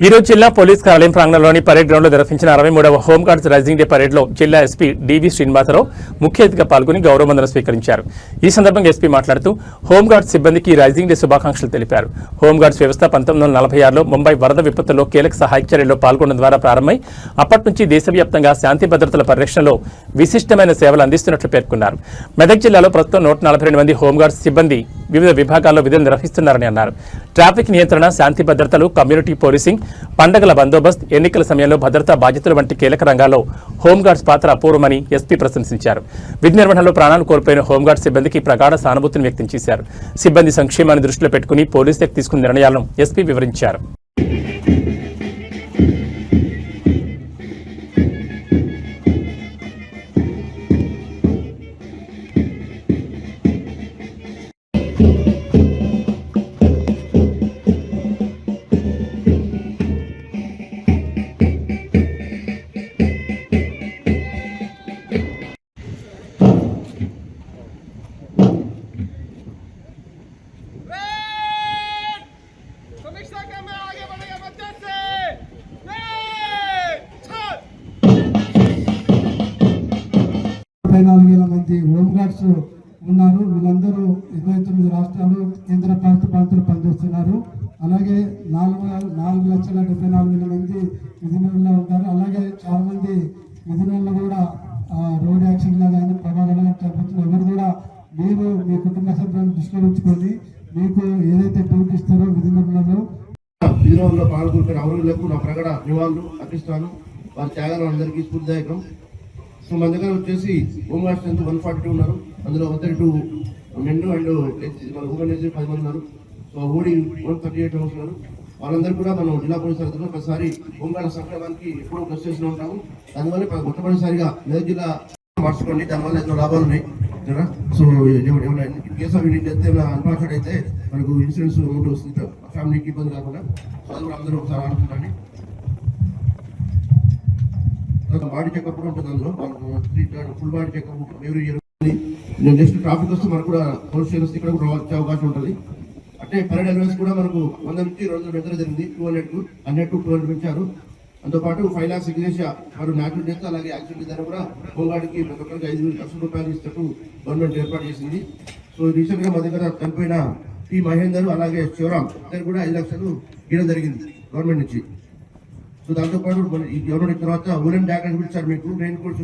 ఈ రోజు జిల్లా పోలీస్ కార్యాలయం ప్రాంగణంలోని పరేడ్ గ్రౌండ్ లో నిర్వహించిన 63వ హోంగార్డ్స్ రైజింగ్ డే పరేడ్ లో జిల్లా ఎస్పీ డివి శ్రీనివాసరావు ముఖ్య అతిథిగా పాల్గొని గౌరవవందనం స్వీకరించారు. ఈ సందర్భంగా ఎస్పీ మాట్లాడుతూ హోంగార్డ్స్ సిబ్బందికి రైజింగ్ డే శుభాకాంక్షలు తెలిపారు. హోంగార్డ్స్ వ్యవస్థ 1946లో ముంబై వరద విపత్తులో కీలక సహాయక చర్యల్లో పాల్గొనడం ద్వారా ప్రారంభమై అప్పటి నుంచి దేశవ్యాప్తంగా శాంతి భద్రతల పరిరక్షణలో విశిష్టమైన సేవలు అందిస్తున్నట్లు పేర్కొన్నారు. మెదక్ జిల్లాలో ప్రస్తుతం 142 మంది హోంగార్డ్స్ సిబ్బంది వివిధ విభాగాల్లో విధులు నిర్వహిస్తున్నారని అన్నారు. ట్రాఫిక్ నియంత్రణ, శాంతి భద్రతలు, కమ్యూనిటీ పోలీసింగ్, పండగల బందోబస్తు, ఎన్నికల సమయంలో భద్రతా బాధ్యతలు వంటి కీలక రంగాల్లో హోంగార్డ్స్ పాత్ర అపూర్వమని ఎస్పీ ప్రశంసించారు. విధి నిర్వహణలో ప్రాణాలు కోల్పోయిన హోంగార్డ్స్ సిబ్బందికి ప్రగాఢ సానుభూతిని వ్యక్తం చేశారు. సిబ్బంది సంక్షేమాన్ని దృష్టిలో పెట్టుకుని పోలీసు శాఖ తీసుకున్న నిర్ణయాలను ఎస్పీ వివరించారు. మంది హోంగార్డ్స్ ఉన్నారు. వీళ్ళందరూ 29 రాష్ట్రాలు, కేంద్ర పాలిత ప్రాంతాలు పనిచేస్తున్నారు. అలాగే 4,74,000 మంది విధులలో ఉంటారు. అలాగే చాలా మంది విధులలో కూడా రోడ్ యాక్సిడెంట్లో కానీ ప్రమాదాలు చనిపోతున్నారు. ఎవరు కూడా మీరు మీ కుటుంబ సభ్యులను దృష్టిలో ఉంచుకొని మీకు ఏదైతే డ్యూటీ ఇస్తారో విధులలో విధులలో పాల్గొంటున్న అమరులకు నా ప్రగడ నివాళులు అర్పిస్తాను. వారి త్యాగాలు అందరికీ స్ఫూర్తిదాయకం. సో మన దగ్గర వచ్చేసి హోంగార్డ్స్ 142 ఉన్నారు. అందులో 132 మెన్ అండ్ మన ఉమెన్ 10 మంది ఉన్నారు. సో ఓడి 138 ఉన్నారు. వాళ్ళందరూ కూడా మనం జిల్లా పోలీసు తరఫున ఒకసారి హోంగార్డ్ సంక్షేమానికి ఎప్పుడూ కృషి చేస్తూ ఉంటాము. దానివల్ల మొట్టమొదటిసారిగా మెదక్ జిల్లా మార్చుకోండి. దానివల్ల ఎన్నో లాభాలు ఉన్నాయి. సో కేసు ఆఫ్ అన్ఫార్చునేట్ అయితే మనకు ఇన్సూరెన్స్ అమౌంట్ వస్తుంది, ఫ్యామిలీకి ఇబ్బంది కాకుండా. సో అది కూడా అందరూ ఒకసారి ఆడుతుందండి. బాడీ చెకప్ కూడా ఉంటుంది. అందులో ఫుల్ బాడీ చెకప్ ఎవరి నెక్స్ట్ ట్రాఫిక్ వస్తే మనకు కూడా పోలీస్ స్టేషన్ ఇక్కడ కూడా వచ్చే అవకాశం ఉంటుంది. అంటే పరేడ్ అలవెన్స్ కూడా మనకు 100 నుంచి 200 పెంచడం జరిగింది. 100 to 200 పెంచారు. దాంతోపాటు 5 lakhs సిగ్నేచర్ వారు న్యాచురల్ డెత్ అలాగే యాక్సిడెంట్ ధర కూడా హోంగార్డ్కి ప్రతి ఒక్కరికి 5 లక్షల రూపాయలు ఇస్తూ గవర్నమెంట్ ఏర్పాటు చేసింది. సో రీసెంట్ గా మా దగ్గర చనిపోయిన టి మహేందర్ అలాగే శివరామ్ ఇద్దరు కూడా 5 లక్షలు ఇవ్వడం జరిగింది గవర్నమెంట్ నుంచి. సో దాంతోపాటు ఈ గవర్నమెంట్ తర్వాత ఉమెన్ జాకెట్ ఇచ్చారు మీకు రెయిన్ కోట్స్